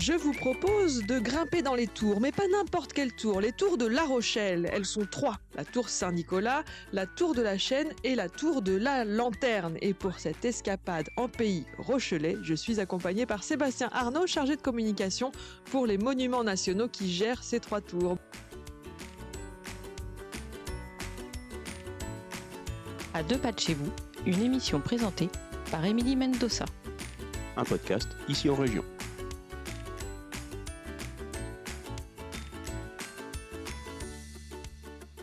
Je vous propose de grimper dans les tours, mais pas n'importe quelle tour, les tours de La Rochelle. Elles sont 3, la tour Saint-Nicolas, la tour de la Chaîne et la tour de la Lanterne. Et pour cette escapade en pays rochelais, je suis accompagnée par Sébastien Arnaud, chargé de communication pour les monuments nationaux qui gèrent ces 3 tours. À 2 pas de chez vous, une émission présentée par Émilie Mendoza. Un podcast ici en région.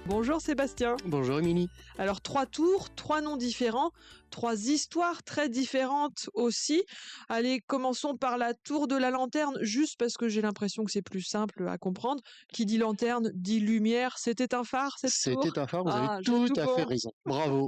Bonjour Sébastien. Bonjour Émilie. Alors 3 tours, 3 noms différents, 3 histoires très différentes aussi. Allez, commençons par la tour de la Lanterne, juste parce que j'ai l'impression que c'est plus simple à comprendre. Qui dit lanterne dit lumière. C'était un phare cette tour ? C'était un phare, vous avez j'ai tout tout à bon. fait raison. Bravo.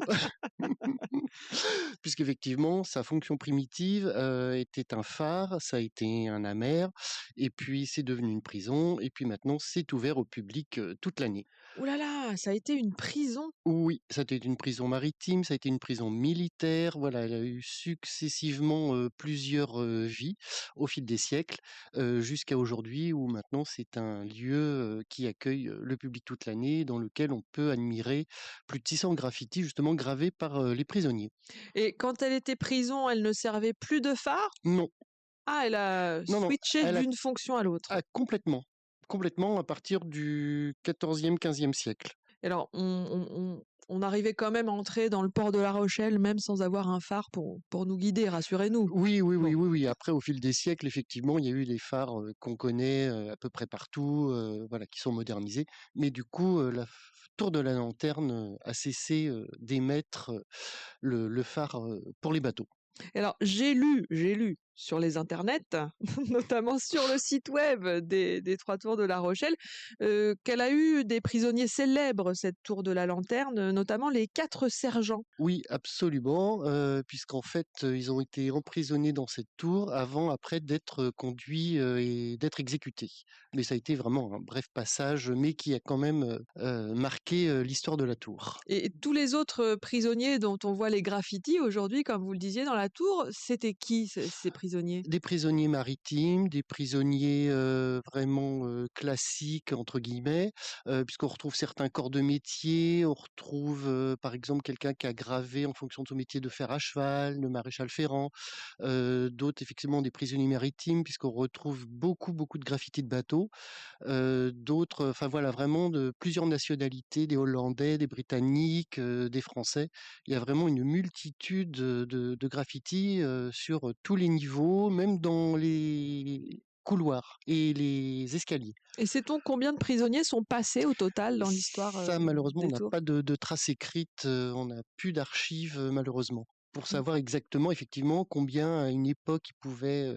Puisqu'effectivement, sa fonction primitive était un phare, ça a été un amer, et puis c'est devenu une prison, et puis maintenant c'est ouvert au public toute l'année. Ouh là là, ça a été une prison. Oui, ça a été une prison maritime, ça a été une prison militaire, voilà, elle a eu successivement plusieurs vies au fil des siècles, jusqu'à aujourd'hui où maintenant c'est un lieu qui accueille le public toute l'année, dans lequel on peut admirer plus de 600 graffitis justement gravés par les prisonniers. Et quand elle était prison, elle ne servait plus de phare ? Non, Ah, elle a non, switché elle d'une fonction à l'autre. a complètement à partir du 14e, 15e siècle. Et alors, on arrivait quand même à entrer dans le port de La Rochelle, même sans avoir un phare pour nous guider, rassurez-nous. Oui. Après, au fil des siècles, effectivement, il y a eu les phares qu'on connaît à peu près partout, voilà, qui sont modernisés. Mais du coup, tour de la Lanterne a cessé d'émettre le phare pour les bateaux. Et alors, j'ai lu sur les internets, notamment sur le site web des 3 tours de La Rochelle, qu'elle a eu des prisonniers célèbres, cette tour de la Lanterne, notamment les 4 sergents. Oui, absolument, puisqu'en fait, ils ont été emprisonnés dans cette tour après d'être conduits et d'être exécutés. Mais ça a été vraiment un bref passage, mais qui a quand même marqué l'histoire de la tour. Et tous les autres prisonniers dont on voit les graffitis aujourd'hui, comme vous le disiez, dans la tour, c'était qui ces prisonniers ? Des prisonniers maritimes, des prisonniers vraiment classiques entre guillemets, puisqu'on retrouve certains corps de métier, on retrouve par exemple quelqu'un qui a gravé en fonction de son métier de fer à cheval, le maréchal ferrant, d'autres effectivement des prisonniers maritimes puisqu'on retrouve beaucoup de graffitis de bateaux, d'autres, enfin voilà vraiment de plusieurs nationalités, des Hollandais, des Britanniques, des Français. Il y a vraiment une multitude de graffitis sur tous les niveaux, même dans les couloirs et les escaliers. Et sait-on combien de prisonniers sont passés au total dans l'histoire Ça, malheureusement, on des n'a tours ? pas de traces écrites, on n'a plus d'archives, malheureusement, pour Mmh. savoir exactement, effectivement, combien à une époque il pouvait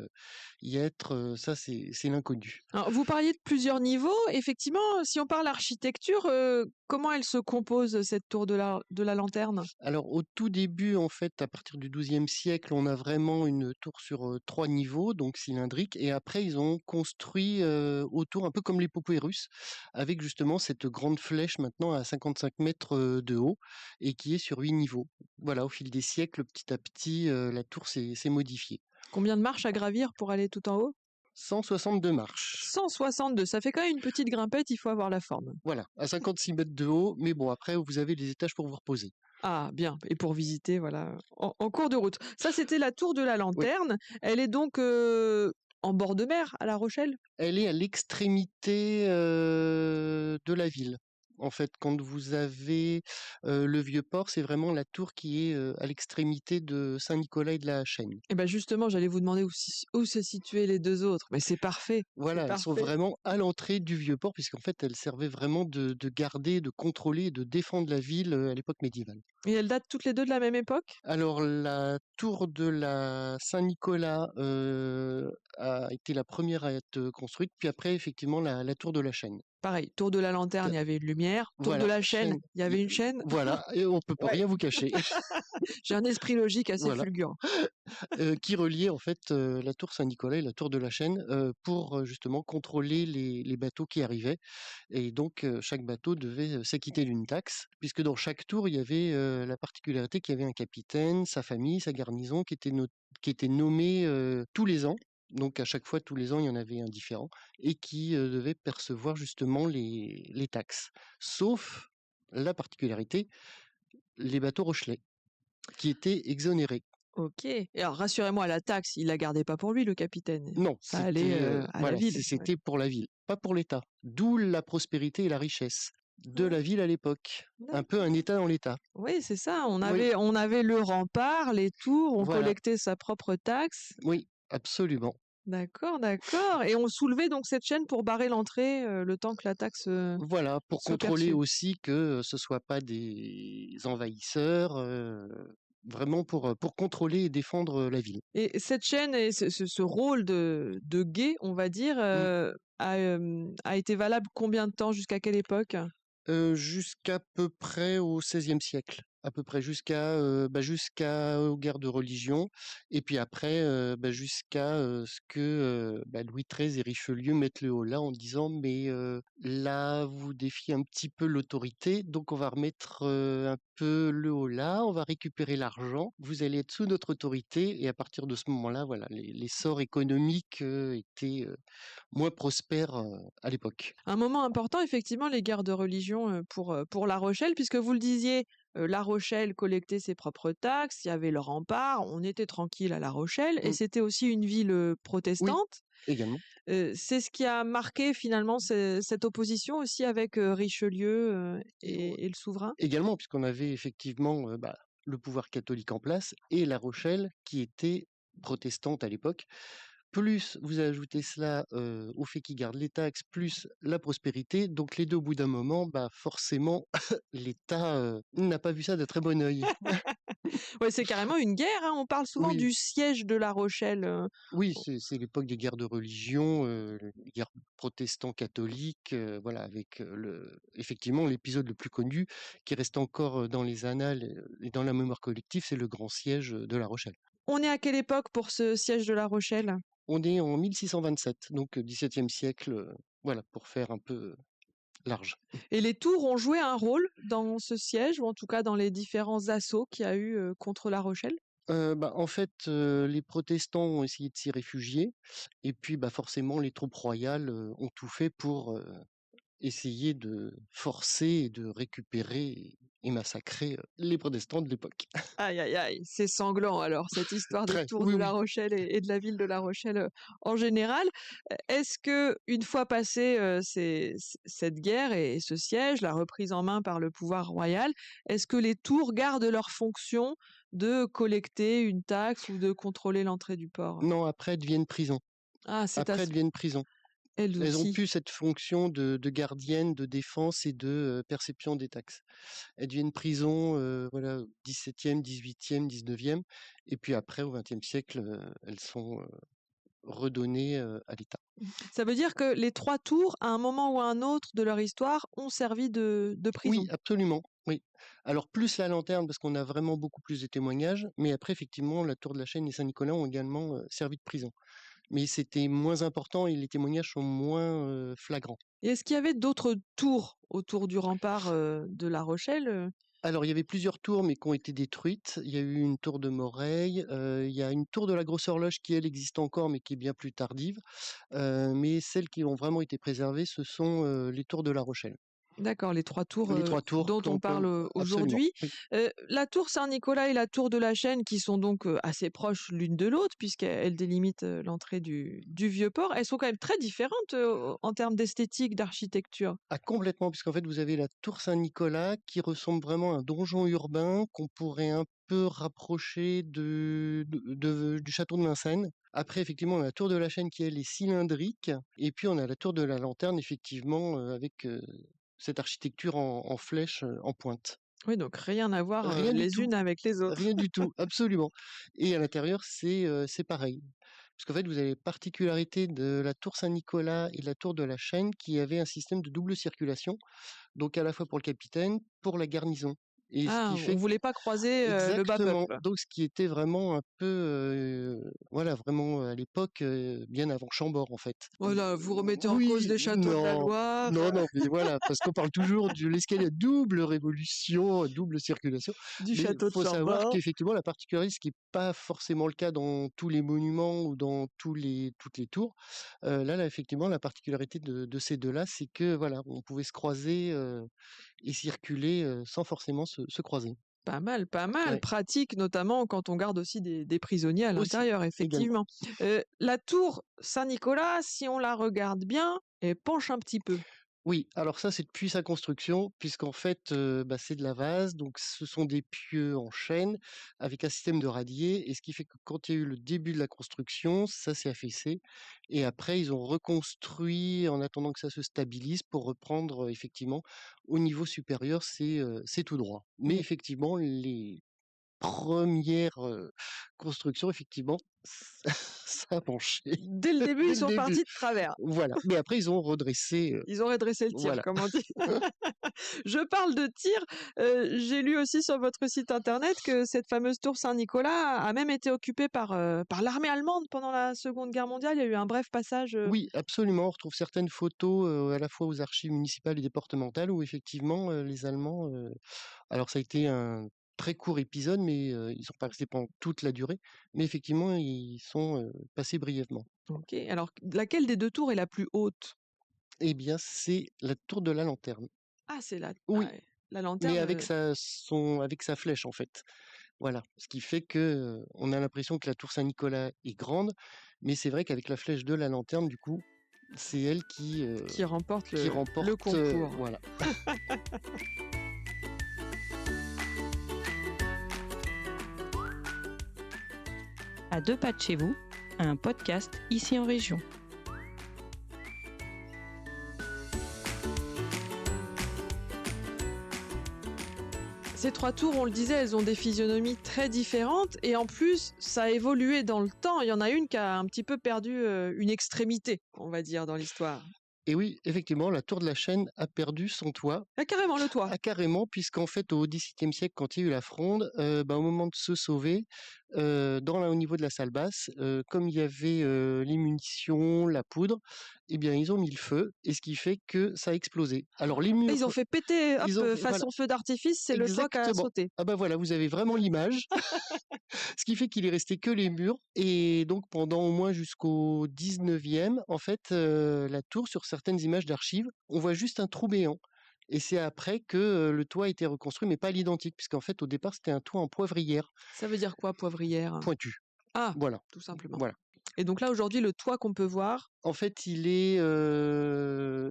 y être. Ça, c'est l'inconnu. Alors, vous parliez de plusieurs niveaux. Effectivement, si on parle architecture, comment elle se compose, cette tour de la Lanterne ? Alors, au tout début, en fait, à partir du XIIe siècle, on a vraiment une tour sur 3 niveaux, donc cylindrique, et après, ils ont construit autour, un peu comme les poupées russes, avec justement cette grande flèche maintenant à 55 mètres de haut, et qui est sur 8 niveaux. Voilà, au fil des siècles, petit à petit, la tour s'est modifiée. Combien de marches à gravir pour aller tout en haut ? 162 marches. 162, ça fait quand même une petite grimpette, il faut avoir la forme. Voilà, à 56 mètres de haut, mais bon, après, vous avez les étages pour vous reposer. Ah bien, et pour visiter, voilà, en cours de route. Ça, c'était la tour de la Oui. Lanterne. Elle est donc en bord de mer, à La Rochelle ? Elle est à l'extrémité de la ville. En fait, quand vous avez le Vieux-Port, c'est vraiment la tour qui est à l'extrémité de Saint-Nicolas et de la Chaîne. Eh ben justement, j'allais vous demander où se situaient les 2 autres, mais c'est parfait, c'est Voilà, elles sont parfait. vraiment à l'entrée du Vieux-Port, puisqu'en fait, elles servaient vraiment de garder, de contrôler et de défendre la ville à l'époque médiévale. Et elles datent toutes les 2 de la même époque ? Alors, la tour de la Saint-Nicolas a été la première à être construite, puis après, effectivement, la tour de la Chaîne. Pareil, tour de la Lanterne, il y avait une lumière, tour de Voilà, la Chaîne, il y avait une chaîne. Voilà, et on peut pas Ouais. rien vous cacher. J'ai un esprit logique assez Voilà. fulgurant. Qui reliait en fait la tour Saint-Nicolas et la tour de la Chaîne pour justement contrôler les bateaux qui arrivaient. Et donc chaque bateau devait s'acquitter d'une taxe, puisque dans chaque tour, il y avait la particularité qu'il y avait un capitaine, sa famille, sa garnison qui était nommée tous les ans. Donc à chaque fois, tous les ans, il y en avait un différent et qui, devait percevoir justement les taxes. Sauf la particularité, les bateaux rochelais qui étaient exonérés. OK. Et alors rassurez-moi, la taxe, il la gardait pas pour lui, le capitaine? Non, Ça allait, c'était, à la voilà, ville? Ouais. c'était pour la ville, pas pour l'État. D'où la prospérité et la richesse de Ah, la ville à l'époque. Un peu un d'accord. État dans l'État. Oui, c'est ça. On Oui, avait on avait le rempart, les tours, on voilà, collectait sa propre taxe. oui, absolument. D'accord, d'accord, et on soulevait donc cette chaîne pour barrer l'entrée, le temps que la taxe, Voilà, pour soit contrôler perçue? aussi que, ce soit pas des envahisseurs, vraiment pour contrôler et défendre, la ville. Et cette chaîne et ce rôle de guet, on va dire, Mmh. a été valable combien de temps? Jusqu'à quelle époque? Jusqu'à peu près au XVIe siècle, à peu près jusqu'à aux guerres de religion et puis après, jusqu'à, ce que, Louis XIII et Richelieu mettent le holà en disant: «Mais, là, vous défiez un petit peu l'autorité, donc on va remettre, un peu le holà, on va récupérer l'argent, vous allez être sous notre autorité» et à partir de ce moment-là, voilà, l'essor économique, était, moins prospère, à l'époque. Un moment important, effectivement, les guerres de religion, pour La Rochelle, puisque vous le disiez, La Rochelle collectait ses propres taxes, il y avait le rempart, on était tranquille à La Rochelle et Mmh. c'était aussi une ville, Oui, protestante. également. C'est ce qui a marqué finalement cette opposition aussi avec, Richelieu, et le souverain? Également, puisqu'on avait effectivement, le pouvoir catholique en place et La Rochelle qui était protestante à l'époque. Plus vous ajoutez cela, au fait qu'ils gardent les taxes, plus la prospérité, donc les 2 au bout d'un moment, forcément l'État, n'a pas vu ça de très bon œil. Ouais, c'est carrément une guerre, hein, on parle souvent Oui, du siège de La Rochelle, oui, c'est l'époque des guerres de religion, les guerres protestants-catholiques, voilà avec, le effectivement l'épisode le plus connu qui reste encore, dans les annales, et dans la mémoire collective, c'est le grand siège, de La Rochelle. On est à quelle époque pour ce siège de La Rochelle? On est en 1627, donc XVIIe siècle, voilà, pour faire un peu large. Et les tours ont joué un rôle dans ce siège ou en tout cas dans les différents assauts qu'il y a eu, contre La Rochelle? En fait, les protestants ont essayé de s'y réfugier et puis, forcément les troupes royales, ont tout fait pour, essayer de forcer et de récupérer et massacrer, les protestants de l'époque. Aïe, aïe, aïe, c'est sanglant alors cette histoire des Très, tours oui, de La oui. Rochelle et de la ville de La Rochelle, en général. Est-ce que une fois passé, cette guerre et ce siège, la reprise en main par le pouvoir royal, est-ce que les tours gardent leur fonction de collecter une taxe ou de contrôler l'entrée du port? Non, après elles deviennent prison. Ah, c'est à Après ce elles deviennent prison. elles Elles ont aussi. plus cette fonction de gardienne, de défense et de, perception des taxes. Elles deviennent prison, voilà, 17e, 18e, 19e et puis après au XXe siècle, elles sont, redonnées, à l'État. Ça veut dire que les 3 tours, à un moment ou à un autre de leur histoire, ont servi de Oui, prison? absolument, oui. Alors plus la lanterne parce qu'on a vraiment beaucoup plus de témoignages, mais après effectivement la tour de la Chaîne et Saint-Nicolas ont également, servi de prison. Mais c'était moins important et les témoignages sont moins, flagrants. Et est-ce qu'il y avait d'autres tours autour du rempart, de La Rochelle, Alors il y avait plusieurs tours mais qui ont été détruites. Il y a eu une tour de Moreil, il y a une tour de la Grosse Horloge qui elle existe encore mais qui est bien plus tardive. Mais celles qui ont vraiment été préservées, ce sont, les tours de La Rochelle. D'accord, les 3 tours, Les 3 tours dont on parle, absolument, aujourd'hui. oui. La tour Saint-Nicolas et la tour de la Chaîne qui sont donc, assez proches l'une de l'autre puisqu'elles délimitent, l'entrée du vieux port, elles sont quand même très différentes, en termes d'esthétique, d'architecture? Ah complètement, puisqu'en fait vous avez la tour Saint-Nicolas qui ressemble vraiment à un donjon urbain qu'on pourrait un peu rapprocher du château de Vincennes. Après effectivement, on a la tour de la Chaîne qui elle est cylindrique et puis on a la tour de la Lanterne effectivement, avec, cette architecture en flèche, en pointe. Oui, donc rien à voir, Rien du les tout, unes avec les autres. rien du tout, absolument et à l'intérieur c'est pareil. Parce qu'en fait, vous avez la particularité de la tour Saint-Nicolas et la tour de la Chaîne qui avaient un système de double circulation, donc à la fois pour le capitaine, pour la garnison et ce Ah, qui on fait voulait pas croiser, le bas exactement, peuple. donc ce qui était vraiment un peu, voilà, vraiment, à l'époque, bien avant Chambord, en fait. Voilà, vous remettez en cause Oui, les châteaux de la non, Loire, non, non, mais voilà, parce qu'on parle toujours de l'escalier à double révolution, à double circulation, du mais il château de faut savoir Chambord. qu'effectivement, la particularité, ce qui est pas forcément le cas dans tous les monuments ou dans toutes les tours, là, effectivement, la particularité de ces 2-là, c'est que, voilà, on pouvait se croiser, et circuler, sans forcément se croiser. Pas mal, Ouais, pratique notamment quand on garde aussi des prisonniers à aussi, l'intérieur, également. effectivement. La tour Saint-Nicolas, si on la regarde bien, elle penche un petit peu. Oui, alors ça, c'est depuis sa construction, puisqu'en fait, bah, c'est de la vase, donc ce sont des pieux en chêne avec un système de radier, et ce qui fait que quand il y a eu le début de la construction, ça s'est affaissé, et après ils ont reconstruit en attendant que ça se stabilise pour reprendre, effectivement au niveau supérieur, c'est tout droit. Mais Mmh. effectivement, les premières constructions, effectivement, ça a penché Dès le début, dès ils le sont début. partis de travers. Voilà, mais après ils ont redressé, Ils ont redressé le tir, voilà. comme on dit. Je parle de tir, j'ai lu aussi sur votre site internet que cette fameuse tour Saint-Nicolas a même été occupée par l'armée allemande pendant la Seconde Guerre mondiale. Il y a eu un bref passage, Oui, absolument, on retrouve certaines photos, à la fois aux archives municipales et départementales où effectivement, les Allemands, alors ça a été un très court épisode, mais ils sont pas restés pendant toute la durée, mais effectivement ils sont, passés brièvement. OK. Alors laquelle des 2 tours est la plus haute? Eh bien, c'est la tour de la Lanterne. Ah, Oui, ouais, la mais lanterne, avec sa flèche, en fait. Voilà, ce qui fait que, on a l'impression que la tour Saint-Nicolas est grande, mais c'est vrai qu'avec la flèche de la lanterne, du coup, c'est elle qui remporte qui le remporte, concours. voilà. À 2 pas de chez vous, un podcast ici en région. Ces 3 tours, on le disait, elles ont des physionomies très différentes et en plus, ça a évolué dans le temps. Il y en a une qui a un petit peu perdu, une extrémité, on va dire, dans l'histoire. Et oui, effectivement, la tour de la Chaîne a perdu son toit. Ah carrément, le toit. Ah carrément, puisqu'en fait au XVIIe siècle, quand il y a eu la Fronde, bah, au moment de se sauver, au niveau de la salle basse, comme il y avait, les munitions, la poudre, eh bien ils ont mis le feu, et ce qui fait que ça a explosé. Alors les Ah, ils murs, ont fait péter, hop, ils ont voilà, façon feu d'artifice, c'est le toit qui a exactement. sauté. Ah bah, voilà, vous avez vraiment l'image. Ce qui fait qu'il est resté que les murs, et donc pendant au moins jusqu'au 19e, en fait, la tour, sur certaines images d'archives, on voit juste un trou béant, et c'est après que, le toit a été reconstruit, mais pas à l'identique, puisqu'en fait, au départ, c'était un toit en poivrière Ça veut dire quoi, poivrière? pointu. Ah, Voilà, tout simplement. voilà. Et donc là, aujourd'hui, le toit qu'on peut voir, En fait, il est,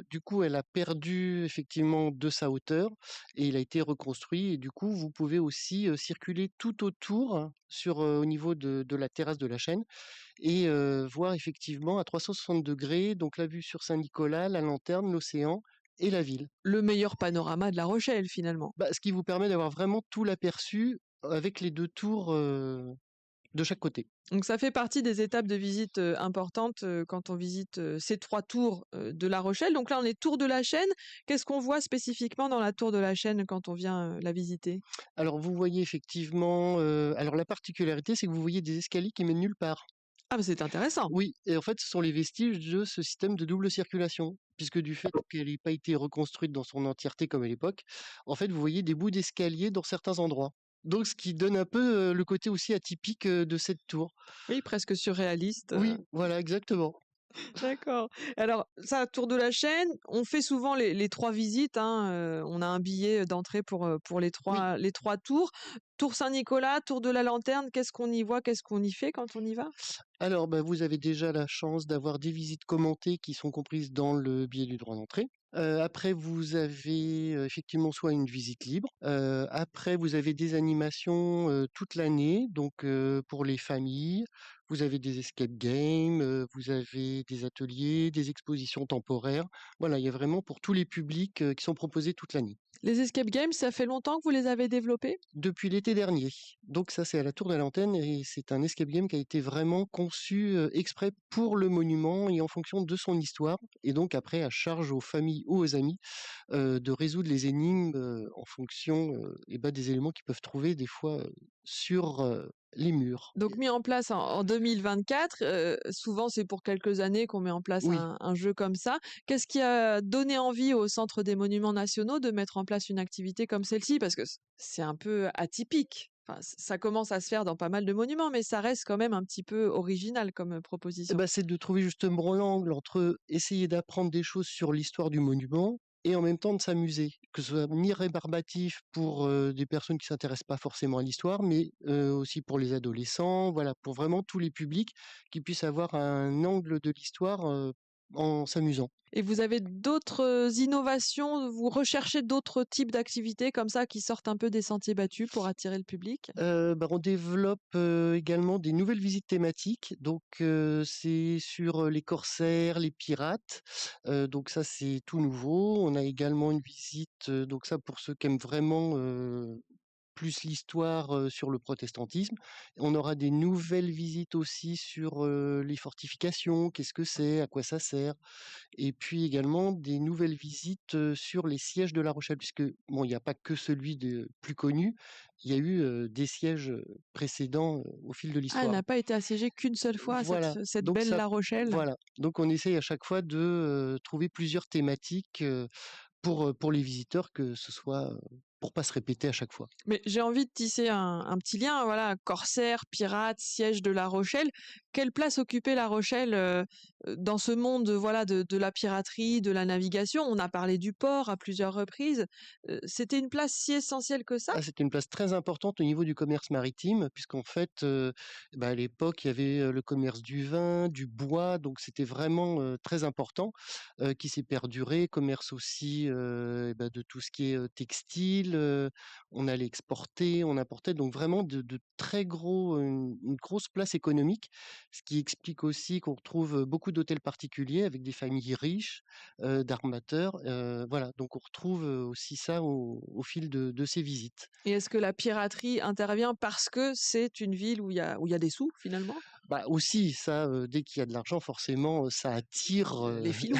du coup, elle a perdu effectivement de sa hauteur, et il a été reconstruit, et du coup, vous pouvez aussi, circuler tout autour sur, au niveau de la terrasse de la chaîne, et voir effectivement à 360°, donc la vue sur Saint-Nicolas, la lanterne, l'océan et la ville. le meilleur panorama de La Rochelle, finalement. Bah, ce qui vous permet d'avoir vraiment tout l'aperçu avec les 2 tours, de chaque côté. Donc ça fait partie des étapes de visite, importantes, quand on visite, ces 3 tours, de La Rochelle. Donc là, on est tour de la Chaîne. Qu'est-ce qu'on voit spécifiquement dans la tour de la Chaîne quand on vient, la visiter? Alors vous voyez effectivement, alors la particularité, c'est que vous voyez des escaliers qui mènent nulle part. Ah bah, c'est intéressant. Oui, et en fait, ce sont les vestiges de ce système de double circulation, puisque du fait qu'elle ait pas été reconstruite dans son entièreté comme à l'époque, en fait, vous voyez des bouts d'escalier dans certains endroits. Donc ce qui donne un peu, le côté aussi atypique, de cette tour. Oui, presque surréaliste, Oui, voilà, exactement. d'accord. Alors ça, tour de la Chaîne, on fait souvent les 3 visites, hein, on a un billet d'entrée pour Oui. les 3 tours. Tour Saint-Nicolas, tour de la Lanterne, qu'est-ce qu'on y voit? Qu'est-ce qu'on y fait quand on y va? Alors, bah, vous avez déjà la chance d'avoir des visites commentées qui sont comprises dans le billet du droit d'entrée. Après, vous avez, effectivement soit une visite libre. Après, vous avez des animations, toute l'année, donc pour les familles, Vous avez des escape games, vous avez des ateliers, des expositions temporaires. Voilà, il y a vraiment pour tous les publics, qui sont proposés toute l'année. Les escape games, ça fait longtemps que vous les avez développés? Depuis l'été dernier. Donc ça, c'est à la Tour de la Lanterne et c'est un escape game qui a été vraiment conçu, exprès pour le monument et en fonction de son histoire et donc après à charge aux familles ou aux amis, de résoudre les énigmes, en fonction, des éléments qu'ils peuvent trouver des fois, sur, les murs. Donc mis en place en 2024, souvent c'est pour quelques années qu'on met en place Oui. un jeu comme ça. Qu'est-ce qui a donné envie au Centre des monuments nationaux de mettre en place une activité comme celle-ci? Parce que c'est un peu atypique. Enfin, ça commence à se faire dans pas mal de monuments, mais ça reste quand même un petit peu original comme Et proposition. bah, c'est de trouver justement l'angle entre essayer d'apprendre des choses sur l'histoire du monument et en même temps de s'amuser. Que ce soit ni rébarbatif pour, des personnes qui s'intéressent pas forcément à l'histoire, mais, aussi pour les adolescents, voilà, pour vraiment tous les publics qui puissent avoir un angle de l'histoire, en s'amusant. Et vous avez d'autres innovations? Vous recherchez d'autres types d'activités comme ça qui sortent un peu des sentiers battus pour attirer le public? On développe, également des nouvelles visites thématiques. Donc, c'est sur, les corsaires, les pirates. Donc ça, c'est tout nouveau. On a également une visite, donc ça pour ceux qui aiment vraiment, plus l'histoire, sur le protestantisme. On aura des nouvelles visites aussi sur, les fortifications. Qu'est-ce que c'est? À quoi ça sert? Et puis également des nouvelles visites, sur les sièges de La Rochelle, puisque bon, il n'y a pas que celui de plus connu, il y a eu, des sièges, précédents, au fil de Ah, elle l'histoire. n'a pas été assiégée qu'une seule fois, Voilà, cette donc belle ça La Rochelle? voilà, donc on essaye à chaque fois de, trouver plusieurs thématiques, pour les visiteurs, que ce soit, pour pas se répéter à chaque fois. Mais j'ai envie de tisser un petit lien, voilà, corsaire, pirate, siège de La Rochelle. Quelle place occupait La Rochelle, dans ce monde, voilà, de la piraterie, de la navigation? On a parlé du port à plusieurs reprises. C'était une place si essentielle que ça? Ah, c'était une place très importante au niveau du commerce maritime, puisqu'en fait, à l'époque, il y avait, le commerce du vin, du bois, donc c'était vraiment, très important, qui s'est perduré. Commerce aussi, de tout ce qui est, textile, on allait exporter, on importait, donc vraiment de très gros, une grosse place économique. Ce qui explique aussi qu'on retrouve, beaucoup d'hôtels particuliers avec des familles riches, d'armateurs, voilà, donc on retrouve, aussi ça au fil de ces visites. Et est-ce que la piraterie intervient parce que c'est une ville où il y a des sous, finalement? Bah, aussi ça, dès qu'il y a de l'argent forcément, ça attire, Les filous.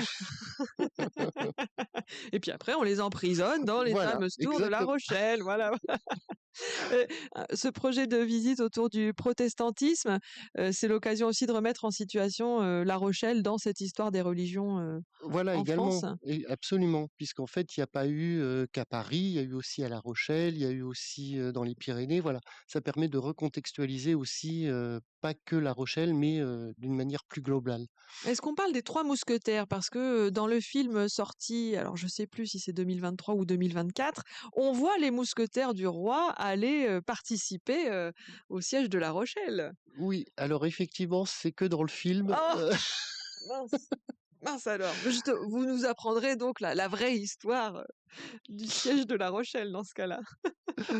Et puis après, on les emprisonne dans les voilà, fameuses tours de La exactement. Rochelle, voilà. Heu, ce projet de visite autour du protestantisme, c'est l'occasion aussi de remettre en situation, La Rochelle dans cette histoire des religions, Voilà en France. également et absolument, puisqu'en fait il y a pas eu, qu'à Paris, il y a eu aussi à La Rochelle, il y a eu aussi, dans les Pyrénées, voilà. Ça permet de recontextualiser aussi, pas que La Rochelle, mais, d'une manière plus globale. Est-ce qu'on parle des 3 mousquetaires? Parce que, dans le film sorti, alors je sais plus si c'est 2023 ou 2024, on voit les mousquetaires du roi aller, participer, au siège de La Rochelle. Oui, alors effectivement, c'est que dans le film, Oh! Mince, mince alors. Mais juste, vous nous apprendrez donc la vraie histoire, du siège de La Rochelle dans ce cas-là.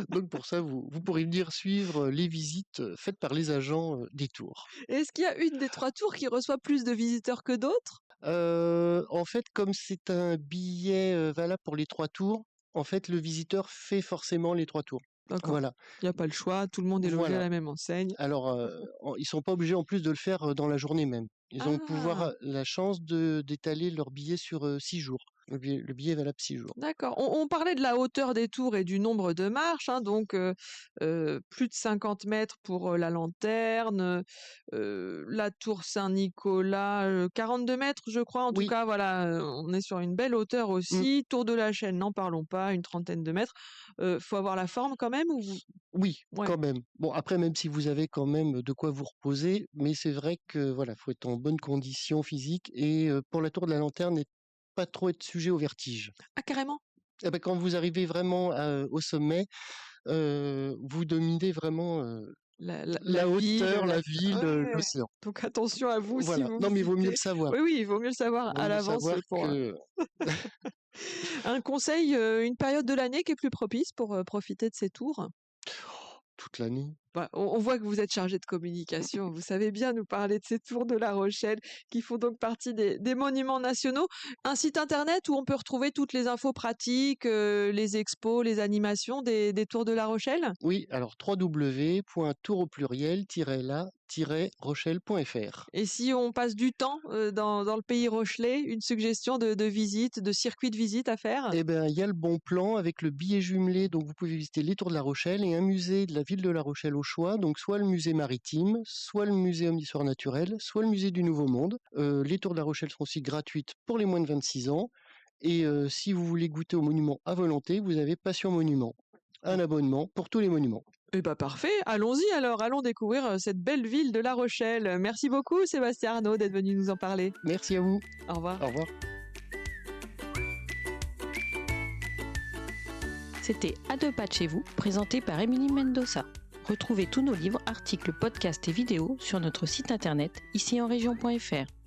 donc pour ça vous pourrez venir suivre, les visites, faites par les agents, des tours. Et est-ce qu'il y a une des 3 tours qui reçoit plus de visiteurs que d'autres? En fait, comme c'est un billet, valable pour les 3 tours, en fait, le visiteur fait forcément les 3 tours. D'accord, Voilà, il y a pas le choix, tout le monde est logé à voilà. la même enseigne. Alors, ils sont pas obligés en plus de le faire, dans la journée même. Ils ont Ah! la chance d'étaler leur billet sur, 6 jours. Le billet est valable 6 jours. D'accord. On parlait de la hauteur des tours et du nombre de marches, hein, donc plus de 50 mètres pour, la lanterne, la tour Saint-Nicolas, 42 mètres, je crois. En tout Oui, cas, voilà, on est sur une belle hauteur mmh, aussi. Tour de la Chaîne, n'en parlons pas, une trentaine de mètres. Faut avoir la forme quand même ou oui, ouais. quand même. Bon après même si vous avez quand même de quoi vous reposer, mais c'est vrai que voilà, faut être en bonne condition physique et pour la tour de la lanterne et pas trop être sujet au vertige. Ah carrément? Quand vous arrivez vraiment au sommet, vous dominez vraiment, La la ville, hauteur, la ville, ouais. l'océan. Donc attention à vous si Voilà. vous Non, mais il vaut mieux visitez. le savoir. Oui, oui, il vaut mieux le savoir Il vaut à mieux l'avance savoir pour, que un conseil, une période de l'année qui est plus propice pour, profiter de ces tours? toute l'année. Bah, on voit que vous êtes chargé de communication. Vous savez bien nous parler de ces tours de La Rochelle qui font donc partie des monuments nationaux. Un site internet où on peut retrouver toutes les infos pratiques, les expos, les animations des tours de La Rochelle? Oui, alors www.tour au pluriel-la-rochelle.fr. Et si on passe du temps dans le pays rochelais, une suggestion de visite, de circuit de visite à faire? Eh ben, il y a le bon plan avec le billet jumelé, donc vous pouvez visiter les tours de La Rochelle et un musée de la ville de La Rochelle au choix, donc soit le musée maritime, soit le muséum d'histoire naturelle, soit le musée du Nouveau Monde. Les tours de La Rochelle sont aussi gratuites pour les moins de 26 ans. Et si vous voulez goûter aux monuments à volonté, vous avez Passion Monument, un abonnement pour tous les monuments. Eh bah parfait, allons-y alors, allons découvrir cette belle ville de La Rochelle. Merci beaucoup Sébastien Arnaud d'être venu nous en parler. Merci à vous. Au revoir. Au revoir. C'était À deux pas de chez vous, présenté par Émilie Mendoza. Retrouvez tous nos livres, articles, podcasts et vidéos sur notre site internet ici en région.fr.